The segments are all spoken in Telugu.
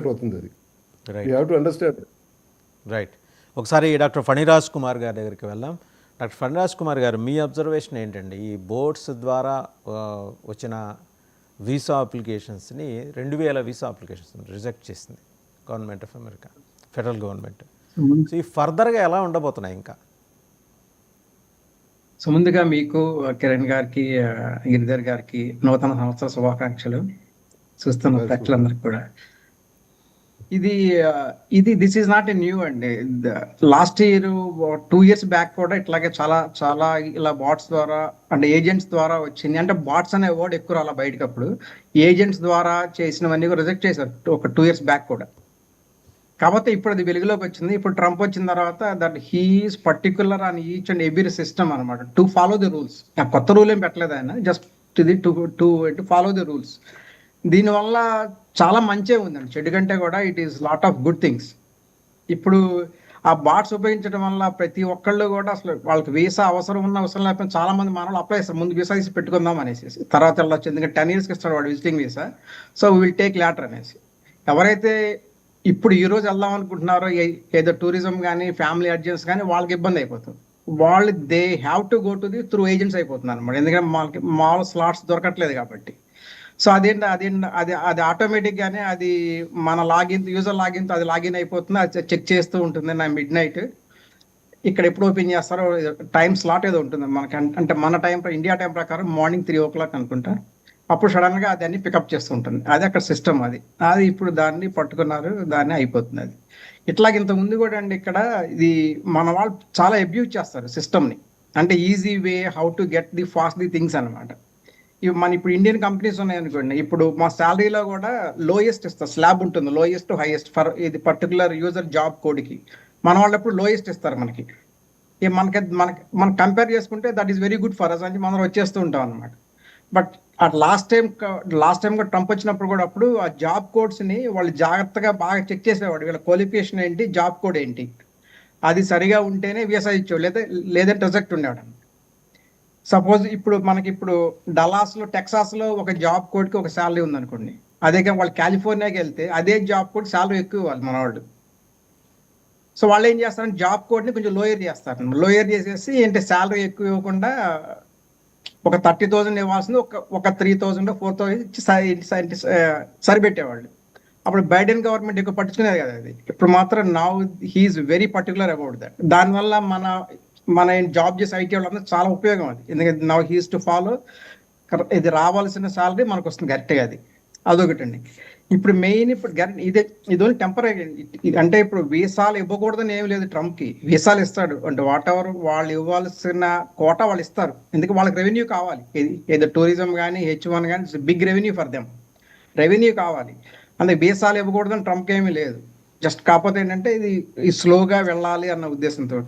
అవుతుంది అది. Right you have to understand. Right ఒకసారి డాక్టర్ ఫణిరాజ్ కుమార్ గారి దగ్గరికి వెళ్దాం. డాక్టర్ ఫణిరాజ్ కుమార్ గారు, మీ అబ్జర్వేషన్ ఏంటండి? ఈ బోర్డ్స్ ద్వారా వచ్చిన వీసా అప్లికేషన్స్ని 2000 వీసా అప్లికేషన్స్ రిజెక్ట్ చేసింది government of America, federal government. So ఈ ఫర్దర్గా ఎలా ఉండబోతున్నాయి ఇంకా? సో ముందుగా మీకు కిరణ్ గారికి, గిరిధర్ గారికి నూతన సంవత్సర శుభాకాంక్షలు. చూస్తున్న ప్రేక్షకులందరికీ కూడా. ఇది this is not a new అండి. లాస్ట్ ఇయర్ 2 years బ్యాక్ కూడా ఇట్లాగే చాలా చాలా ఇలా బాట్స్ ద్వారా అంటే ఏజెంట్స్ ద్వారా వచ్చింది. అంటే బాట్స్ అనే వర్డ్ ఎక్కువ అలా బయటకు, అప్పుడు ఏజెంట్స్ ద్వారా చేసినవన్నీ రిజెక్ట్ చేశారు ఒక 2 years బ్యాక్ కూడా. కాకపోతే ఇప్పుడు అది వెలుగులోకి వచ్చింది. ఇప్పుడు ట్రంప్ వచ్చిన తర్వాత that he is particular on each and every system అనమాట, టు ఫాలో ది రూల్స్. కొత్త రూల్ ఏం పెట్టలేదు ఆయన, just to follow the rules. దీనివల్ల చాలా మంచిగా ఉందండి, చెడు కంటే కూడా it is lot of good things. ఇప్పుడు ఆ బాట్స్ ఉపయోగించడం వల్ల ప్రతి ఒక్కళ్ళు కూడా అసలు వాళ్ళకి వీసా అవసరం ఉన్న అవసరం లేకపోతే చాలా మంది మనవాళ్ళు అప్లై చేస్తారు, ముందు వీసా తీసి పెట్టుకుందాం అనేసి, తర్వాత వెళ్ళొచ్చు ఎందుకంటే 10 yearsకి ఇస్తాడు వాడు visiting visa, so will take later అనేసి. ఎవరైతే ఇప్పుడు ఈ రోజు వెళ్దాం అనుకుంటున్నారో ఏదో టూరిజం కానీ ఫ్యామిలీ అడ్జెంట్స్ కానీ వాళ్ళకి ఇబ్బంది అయిపోతుంది. వాళ్ళు they have to go to the through agents అయిపోతుంది అనమాట, ఎందుకంటే వాళ్ళకి మామూలు స్లాట్స్ దొరకట్లేదు కాబట్టి. సో అది ఆటోమేటిక్ గానే అది మన లాగిన్ యూజర్ లాగిన్ అది లాగిన్ అయిపోతుంది, అది చెక్ చేస్తూ ఉంటుంది. నా మిడ్-నైట్ ఇక్కడ ఎప్పుడు ఓపెన్ చేస్తారో టైం స్లాట్ ఏదో ఉంటుంది మనకి, అంటే మన టైం ఇండియా టైం ప్రకారం మార్నింగ్ 3 o'clock అనుకుంటా. అప్పుడు సడన్ గా దాన్ని పికప్ చేస్తూ ఉంటుంది. అది అక్కడ సిస్టమ్. అది ఇప్పుడు దాన్ని పట్టుకున్నారు, దాన్ని అయిపోతుంది అది. ఇట్లాగ ఇంత ముందు కూడా అండి ఇక్కడ ఇది మన వాళ్ళు చాలా అబ్యూజ్ చేస్తారు సిస్టమ్ని, అంటే easy way how to get the fast the things అనమాట. ఇప్పుడు ఇండియన్ కంపెనీస్ ఉన్నాయనుకోండి, ఇప్పుడు మా శాలరీలో కూడా లోయెస్ట్ ఇస్తారు, స్లాబ్ ఉంటుంది, లోయెస్ట్ టు హైయెస్ట్ ఫర్ ఇది పర్టికులర్ యూజర్ జాబ్ కోడ్కి. మన వాళ్ళు ఎప్పుడు లోయెస్ట్ ఇస్తారు మనకి. మనం కంపేర్ చేసుకుంటే that is very good for us అని మనం వచ్చేస్తూ ఉంటాం అనమాట. బట్ లాస్ట్ టైం కూడా ట్రంప్ వచ్చినప్పుడు కూడా అప్పుడు ఆ జాబ్ కోడ్స్ని వాళ్ళు జాగ్రత్తగా బాగా చెక్ చేసేవాడు, వీళ్ళ క్వాలిఫికేషన్ ఏంటి, జాబ్ కోడ్ ఏంటి, అది సరిగా ఉంటేనే వీసా ఇచ్చేవాడు, లేదంటే రిజెక్ట్ ఉండేవాడు. సపోజ్ ఇప్పుడు డలాస్లో టెక్సాస్లో ఒక జాబ్ కోడ్కి ఒక శాలరీ ఉందనుకోండి, అదే కానీ వాళ్ళు కాలిఫోర్నియాకి వెళ్తే అదే జాబ్ కోడ్ శాలరీ ఎక్కువ ఇవ్వాలి మన వాళ్ళు. సో వాళ్ళు ఏం చేస్తారంటే జాబ్ కోడ్ని కొంచెం లోయర్ చేస్తారు, లోయర్ చేసేసి ఏంటి శాలరీ ఎక్కువ ఇవ్వకుండా ఒక 30,000 ఇవ్వాల్సింది ఒక 3,000 4,000 ఇచ్చి సరిపెట్టేవాళ్ళు. అప్పుడు బైడెన్ గవర్నమెంట్ ఎక్కువ పట్టించుకునేది కదా అది. ఇప్పుడు మాత్రం now he is very particular about that. దానివల్ల మన జాబ్ చేసే ఐటీ వాళ్ళందరూ చాలా ఉపయోగం అది, ఎందుకంటే నౌ హీస్ టు ఫాలో ఇది రావాల్సిన శాలరీ మనకు వస్తుంది కరెక్ట్గా. అదొకటండి. ఇప్పుడు మెయిన్ ఇది ఓన్లీ టెంపరీ, అంటే ఇప్పుడు వీసాలు ఇవ్వకూడదని ఏమి లేదు ట్రంప్కి, వీసాలు ఇస్తాడు. అంటే వాట్ ఎవర్ వాళ్ళు ఇవ్వాల్సిన కోటా వాళ్ళు ఇస్తారు, ఎందుకంటే వాళ్ళకి రెవెన్యూ కావాలి. ఏదో టూరిజం కానీ H1 కానీ big revenue for them, revenue కావాలి. అందుకే వీసాలు ఇవ్వకూడదని ట్రంప్కి ఏమీ లేదు. జస్ట్ కాకపోతే ఏంటంటే ఇది స్లోగా వెళ్ళాలి అన్న ఉద్దేశంతో.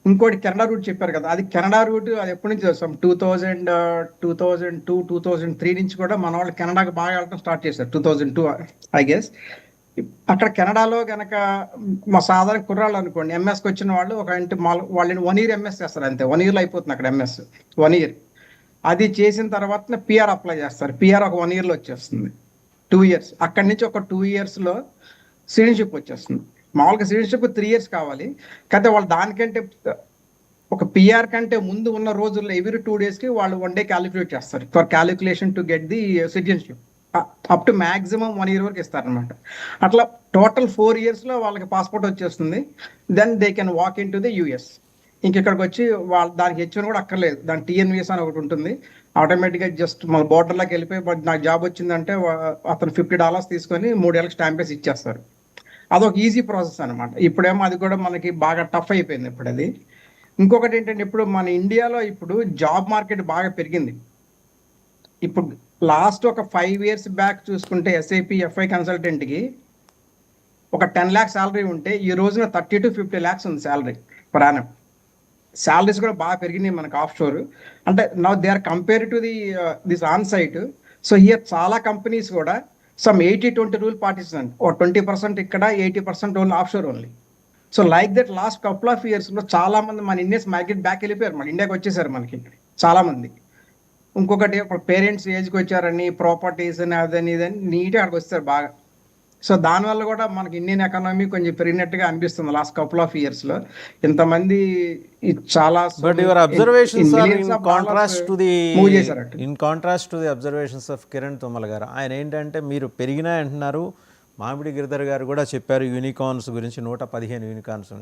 ఇంకోటి కెనడా రూట్ చెప్పారు కదా, అది కెనడా రూట్ అది ఎప్పటి నుంచి చూస్తాం, 2002 2003 నుంచి కూడా మన వాళ్ళు కెనడాకి బాగా వెళ్ళడం స్టార్ట్ చేశారు, 2002 ఐ గెస్. అక్కడ కెనడాలో కనుక మా సాధారణ కుర్రాళ్ళు అనుకోండి, ఎంఎస్కి వచ్చిన వాళ్ళు వాళ్ళని 1 year ఎంఎస్ చేస్తారు అంతే, 1 yearలో అయిపోతుంది అక్కడ ఎంఎస్ 1 year. అది చేసిన తర్వాత పిఆర్ అప్లై చేస్తారు, పిఆర్ ఒక 1 yearలో వచ్చేస్తుంది, 2 years. అక్కడి నుంచి ఒక 2 yearsలో సిటిజన్షిప్ వచ్చేస్తుంది. మామూలుగా సిటిజన్షిప్ 3 years కావాలి, కాకపోతే వాళ్ళు దానికంటే ఒక పిఆర్ కంటే ముందు ఉన్న రోజుల్లో ఎవ్రీ 2 daysకి వాళ్ళు 1 day క్యాలిక్యులేట్ చేస్తారు for calculation to get the citizenship. Up to maximum 1 year వరకు ఇస్తారనమాట. అట్లా టోటల్ 4 yearsలో వాళ్ళకి పాస్పోర్ట్ వచ్చేస్తుంది. Then they can walk in to the US. ఇక్కడికి వచ్చి దానికి H1 కూడా అక్కర్లేదు, దాని TN వీసా అని ఒకటి ఉంటుంది, ఆటోమేటిక్గా జస్ట్ మన బోర్డర్లోకి వెళ్ళిపోయి నాకు జాబ్ వచ్చిందంటే అతను $50 తీసుకొని 3 ఏళ్ళకి స్టాంప్ వేసి ఇచ్చేస్తారు. అదొక ఈజీ ప్రాసెస్ అనమాట. ఇప్పుడేమో అది కూడా మనకి బాగా టఫ్ అయిపోయింది ఇప్పుడు అది. ఇంకొకటి ఏంటంటే ఇప్పుడు మన ఇండియాలో ఇప్పుడు జాబ్ మార్కెట్ బాగా పెరిగింది. ఇప్పుడు లాస్ట్ ఒక 5 years బ్యాక్ చూసుకుంటే SAP FI కన్సల్టెంట్కి ఒక 10 lakhs శాలరీ ఉంటే ఈ రోజున 30 to 50 lakhs ఉంది శాలరీ పర్ యానం. శాలరీస్ కూడా బాగా పెరిగినాయి మనకు ఆఫ్ షోర్. అంటే now they are compare to this onsite. So here చాలా కంపెనీస్ కూడా సమ్ 80-20 రూల్ పాటిస్తుంది, ఓ 20% ఇక్కడ 80% only offshore only. So like that last couple of ఇయర్స్లో చాలా మంది మన ఇండియన్స్ మైగ్రేట్ బ్యాక్ వెళ్ళిపోయారు, మన ఇండియాకి వచ్చేసారు మనకి చాలా మంది. ఇంకొకటి పేరెంట్స్ ఏజ్కి వచ్చారని ప్రాపర్టీస్ అని అదని ఇదని నీట్గా అక్కడికి వస్తారు బాగా. సో దానివల్ల కూడా మనకి ఇండియన్ ఎకానమీ కొంచెం పెరిగినట్టుగా అనిపిస్తుంది లాస్ట్ కపుల్ ఆఫ్ ఇయర్స్ లో. ఇంతమంది చాలా but your observations are in contrast to the move చేశారట. Observations of Kiran Tummala garu. ఆయన ఏంటంటే మీరు పెరిగినాయి అంటున్నారు, మామిడి గిరిధర్ గారు కూడా చెప్పారు యూనికార్న్స్ గురించి, 115 యూనికార్న్స్.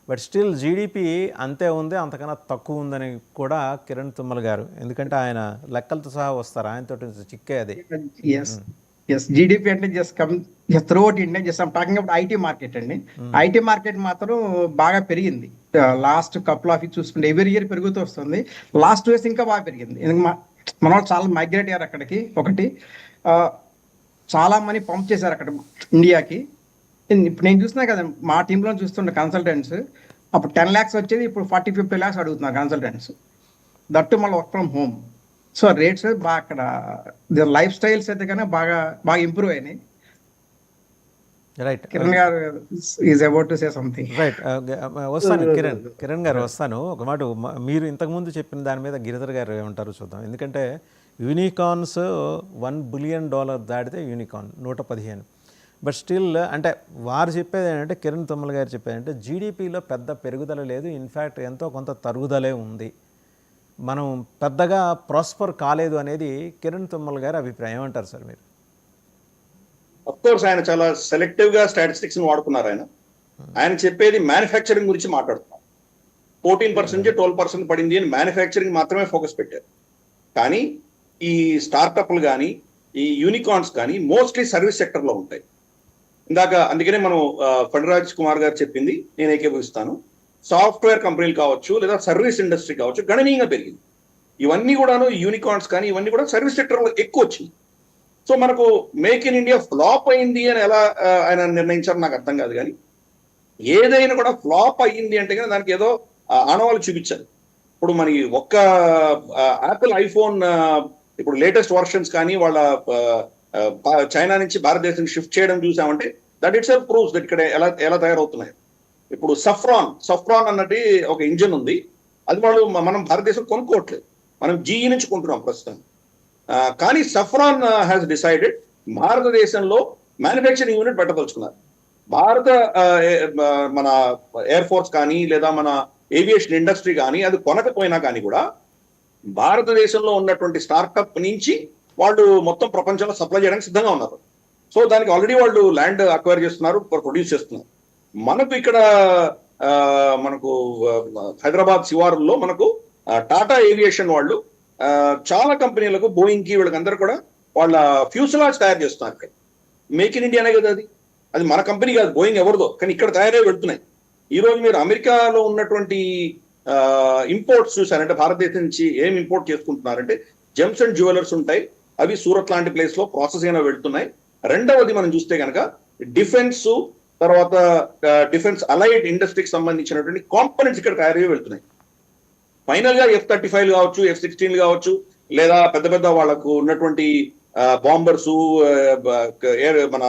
బట్ స్టిల్ జీడిపి అంతే ఉంది, అంతకన్నా తక్కువ ఉందని కూడా కిరణ్ తుమ్మల గారు, ఎందుకంటే ఆయన లెక్కలతో సహా వస్తారు, ఆయనతో చిక్కే అది. ఎస్ జీడిపి అంటే just through out India, just talking about IT market అండి. ఐటీ మార్కెట్ మాత్రం బాగా పెరిగింది లాస్ట్ కపుల్ ఆఫ్ ఇయర్స్ చూసుకుంటే. ఎవరి ఇయర్ పెరుగుతూ వస్తుంది. లాస్ట్ 2 years ఇంకా బాగా పెరిగింది. మన వాళ్ళు చాలా మైగ్రేట్ అయ్యారు అక్కడికి. ఒకటి చాలా మనీ పంప్ చేశారు అక్కడ ఇండియాకి. ఇప్పుడు నేను చూస్తున్నా కదా, మా టీంలో చూస్తుండే కన్సల్టెంట్స్ అప్పుడు 10 lakhs వచ్చేది, ఇప్పుడు 40-50 lakhs అడుగుతున్నారు కన్సల్టెంట్స్. దట్టు మళ్ళీ work from home. So rates బాగా అక్కడ లైఫ్ స్టైల్స్ అయితే కానీ బాగా బాగా ఇంప్రూవ్ అయినాయి. రైట్ కిరణ్ గారు is about to say something. Right వస్తాను కిరణ్ గారు వస్తాను. ఒక మాట మీరు ఇంతకుముందు చెప్పిన దాని మీద గిరిధర్ గారు ఏమంటారు చూద్దాం. ఎందుకంటే యూనికార్న్స్ $1 billion దాటితే యూనికార్న్ 115. బట్ స్టిల్ అంటే వారు చెప్పేది ఏంటంటే, కిరణ్ తుమ్మల గారు చెప్పేది అంటే జీడిపిలో పెద్ద పెరుగుదల లేదు, ఇన్ఫ్యాక్ట్ ఎంతో కొంత తరుగుదలే ఉంది, మనం పెద్దగా ప్రాస్పర్ కాలేదు అనేది కిరణ్ తుమ్మల గారి అభిప్రాయం. ఏమంటారు సార్ మీరు? అఫ్కోర్స్ ఆయన చాలా సెలెక్టివ్ గా స్టాటిస్టిక్స్ వాడుకున్నారు. ఆయన చెప్పేది మ్యానుఫ్యాక్చరింగ్ గురించి మాట్లాడుతున్నారు. 14% నుంచి 12% పడింది అని మ్యానుఫ్యాక్చరింగ్ మాత్రమే ఫోకస్ పెట్టారు. కానీ ఈ స్టార్టప్లు కానీ ఈ యూనికార్న్స్ కానీ మోస్ట్లీ సర్వీస్ సెక్టర్ లో ఉంటాయి. ఇందాక అందుకనే మనం ఫణిరాజ్ కుమార్ గారు చెప్పింది నేను ఏకీభవిస్తాను. సాఫ్ట్వేర్ కంపెనీలు కావచ్చు లేదా సర్వీస్ ఇండస్ట్రీ కావచ్చు గణనీయంగా పెరిగింది. ఇవన్నీ కూడాను యూనికార్న్స్ కానీ ఇవన్నీ కూడా సర్వీస్ సెక్టర్లో ఎక్కువ వచ్చింది. సో మనకు మేక్ ఇన్ ఇండియా ఫ్లాప్ అయింది అని ఎలా ఆయన నిర్ణయించారో నాకు అర్థం కాదు. కానీ ఏదైనా కూడా ఫ్లాప్ అయ్యింది అంటే కానీ దానికి ఏదో ఆనవాళ్ళు చూపించాలి. ఇప్పుడు మనకి ఒక్క యాపిల్ ఐఫోన్ ఇప్పుడు లేటెస్ట్ వర్షన్స్ కానీ వాళ్ళ చైనా నుంచి భారతదేశం షిఫ్ట్ చేయడం చూసామంటే that it self proves that ఇక్కడ ఎలా తయారవుతున్నాయి. ఇప్పుడు సఫ్రాన్ అన్నది ఒక ఇంజిన్ ఉంది, అది వాళ్ళు మనం భారతదేశం కొనుక్కోవట్లేదు, మనం జీఈ నుంచి కొంటున్నాం ప్రస్తుతం. కానీ సఫ్రాన్ హ్యాస్ డిసైడెడ్ భారతదేశంలో మ్యానుఫ్యాక్చరింగ్ యూనిట్ పెట్టదలుచుకున్నారు. మన ఎయిర్ ఫోర్స్ కానీ లేదా మన ఏవియేషన్ ఇండస్ట్రీ కానీ అది కొనకపోయినా కానీ కూడా భారతదేశంలో ఉన్నటువంటి స్టార్టప్ నుంచి వాళ్ళు మొత్తం ప్రపంచంలో సప్లై చేయడానికి సిద్ధంగా ఉన్నారు. సో దానికి ఆల్రెడీ వాళ్ళు ల్యాండ్ అక్వైర్ చేస్తున్నారు, ప్రొడ్యూస్ చేస్తున్నారు. మనకు ఇక్కడ మనకు హైదరాబాద్ శివారుల్లో మనకు టాటా ఏవియేషన్ వాళ్ళు చాలా కంపెనీలకు బోయింగ్ కి వీళ్ళకి అందరూ కూడా వాళ్ళ ఫ్యూసలాజ్ తయారు చేస్తున్నారు. ఇక్కడ మేక్ ఇన్ ఇండియానే కదా, అది మన కంపెనీ కాదు, బోయింగ్ ఎవరిదో, కానీ ఇక్కడ తయారై వెళ్తున్నాయి. ఈ రోజు మీరు అమెరికాలో ఉన్నటువంటి ఇంపోర్ట్స్ చూసారంటే భారతదేశం నుంచి ఏం ఇంపోర్ట్ చేసుకుంటున్నారంటే జెమ్స్ అండ్ జ్యువెలర్స్ ఉంటాయి, అవి సూరత్ లాంటి ప్లేస్ లో ప్రాసెస్ అయినా వెళ్తున్నాయి. రెండవది మనం చూస్తే కనుక డిఫెన్స్, తర్వాత డిఫెన్స్ అలైడ్ ఇండస్ట్రీకి సంబంధించినటువంటి కాంపోనెంట్స్ ఇక్కడ తయారై వెళ్తున్నాయి. ఫైనల్ గా F-35 కావచ్చు, F-16 కావచ్చు, లేదా పెద్ద పెద్ద వాళ్ళకు ఉన్నటువంటి బాంబర్స్, మన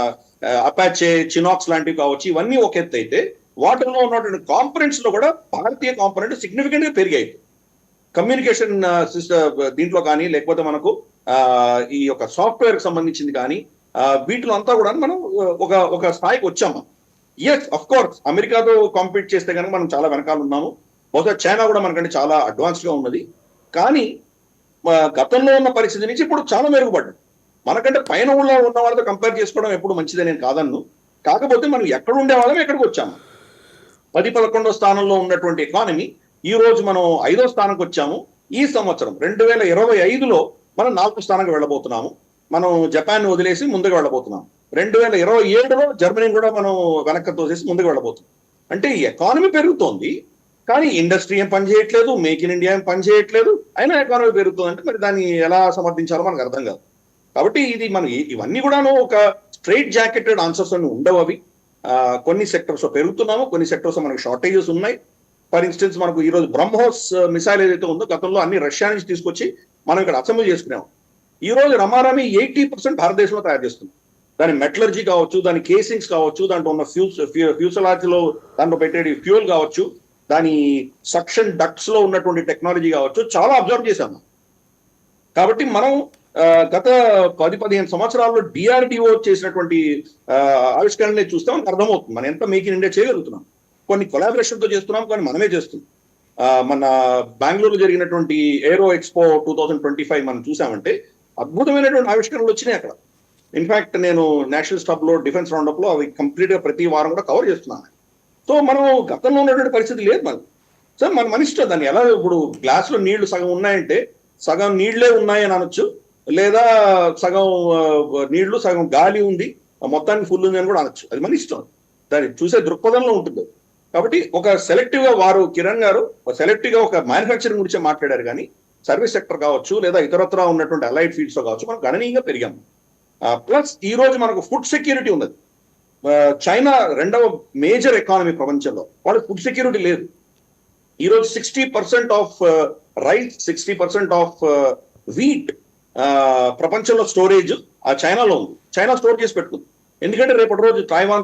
అపాచే, చినాక్స్ లాంటివి కావచ్చు, ఇవన్నీ ఒక ఎత్తు అయితే వాటిలో ఉన్నటువంటి కాంపోనెంట్స్ లో కూడా భారతీయ కాంపోనెంట్ సిగ్నిఫికెంట్ గా పెరిగాయి. కమ్యూనికేషన్ సిస్టమ్ దీంట్లో కానీ లేకపోతే మనకు ఈ యొక్క సాఫ్ట్వేర్ కి సంబంధించింది కానీ వీటిలో అంతా కూడా మనం ఒక స్థాయికి వచ్చాము. ఎస్ అఫ్ కోర్స్ అమెరికాతో కాంపీట్ చేస్తే కనుక మనం చాలా వెనకాల ఉన్నాము. బహుశా చైనా కూడా మనకంటే చాలా అడ్వాన్స్డ్ గా ఉన్నది. కానీ గతంలో ఉన్న పరిస్థితి నుంచి ఇప్పుడు చాలా మెరుగుపడ్డాం. మనకంటే పైన ఉన్న వాళ్ళతో కంపేర్ చేసుకోవడం ఎప్పుడు మంచిదే నేను కాదన్ను. కాకపోతే మనం ఎక్కడ ఉండే వాళ్ళం ఎక్కడికి వచ్చాము. 10-11వ స్థానంలో ఉన్నటువంటి ఎకానమీ ఈ రోజు మనం 5వ స్థానంకి వచ్చాము. ఈ సంవత్సరం 2025లో మనం 4వ స్థానానికి వెళ్ళబోతున్నాము. మనం జపాన్ వదిలేసి ముందుకు వెళ్ళబోతున్నాం. 2027లో జర్మనీ కూడా మనం వెనక్కి తోసేసి ముందుకు వెళ్ళబోతున్నాం. అంటే ఈ ఎకానమీ పెరుగుతోంది, కానీ ఇండస్ట్రీ ఏం పని చేయట్లేదు, మేక్ ఇన్ ఇండియా ఏం పని చేయట్లేదు, అయినా ఎకానమీ పెరుగుతుంది అంటే మరి దాన్ని ఎలా సమర్థించాలో మనకు అర్థం కాదు. కాబట్టి ఇది మనం ఇవన్నీ కూడాను ఒక స్ట్రైట్ జాకెటెడ్ ఆన్సర్స్ అని ఉండవు. అవి కొన్ని సెక్టర్స్ పెరుగుతున్నాము, కొన్ని సెక్టర్స్ మనకు షార్టేజెస్ ఉన్నాయి. ఫర్ ఇన్స్టెన్స్ మనకు ఈ రోజు బ్రహ్మోస్ మిసైల్ ఏదైతే ఉందో గతంలో అన్ని రష్యా నుంచి తీసుకొచ్చి మనం ఇక్కడ అసెంబ్లీ చేసుకున్నాము. ఈ రోజు రమారామి 80% భారతదేశంలో తయారు చేస్తుంది. దాని మెటలర్జీ కావచ్చు, దాని కేసింగ్స్ కావచ్చు, దాంట్లో ఉన్న ఫ్యూసలాజ్ లో దాంట్లో పెట్టే ఫ్యూయల్ కావచ్చు, దాని సక్షన్ డక్ట్స్ లో ఉన్నటువంటి టెక్నాలజీ కావచ్చు, చాలా అబ్జర్వ్ చేశాము. కాబట్టి మనం గత 10-15 సంవత్సరాల్లో డిఆర్డిఓ చేసినటువంటి ఆవిష్కరణని చూస్తే మనకు అర్థమవుతుంది మనం ఎంత మేక్ ఇన్ ఇండియా చేయగలుగుతున్నాం. కొన్ని కొలాబరేషన్ తో చేస్తున్నాం, కొన్ని మనమే చేస్తున్నాం. మన బెంగళూరు జరిగినటువంటి ఏరో ఎక్స్పో 2025 మనం చూసామంటే అద్భుతమైనటువంటి ఆవిష్కరణలు వచ్చినాయి అక్కడ. ఇన్ఫాక్ట్ నేను నేషనల్ స్టాప్ లో డిఫెన్స్ రౌండప్ లో అవి కంప్లీట్ గా ప్రతి వారం కూడా కవర్ చేస్తున్నాను. సో మనం గతంలో ఉన్నటువంటి పరిస్థితి లేదు మనకు. సో మన ఇష్టం దాన్ని ఎలా, ఇప్పుడు గ్లాస్ లో నీళ్లు సగం ఉన్నాయంటే సగం నీళ్లే ఉన్నాయని అనొచ్చు, లేదా సగం నీళ్లు సగం గాలి ఉంది మొత్తానికి ఫుల్ ఉంది అని కూడా అనొచ్చు. అది మన ఇష్టం, దాన్ని చూసే దృక్పథంలో ఉంటుంది. కాబట్టి ఒక సెలెక్టివ్ గా వారు కిరణ్ గారు సెలెక్టివ్ గా ఒక మ్యానుఫ్యాక్చరింగ్ గురించి మాట్లాడారు, కానీ సర్వీస్ సెక్టర్ కావచ్చు లేదా ఇతరత్ర ఉన్నటువంటి అలైడ్ ఫీల్డ్స్ లో కావచ్చు మనం గణనీయంగా పెరిగాము. ప్లస్ ఈ రోజు మనకు ఫుడ్ సెక్యూరిటీ ఉన్నది. చైనా 2వ మేజర్ ఎకానమీ ప్రపంచంలో, వాళ్ళకి ఫుడ్ సెక్యూరిటీ లేదు. ఈ రోజు 60% ఆఫ్ రైస్, 60% ఆఫ్ వీట్ ప్రపంచంలో స్టోరేజ్ ఆ చైనాలో ఉంది. చైనా స్టోర్ చేసి పెట్టుకుంది, ఎందుకంటే రేపటి రోజు తైవాన్ తో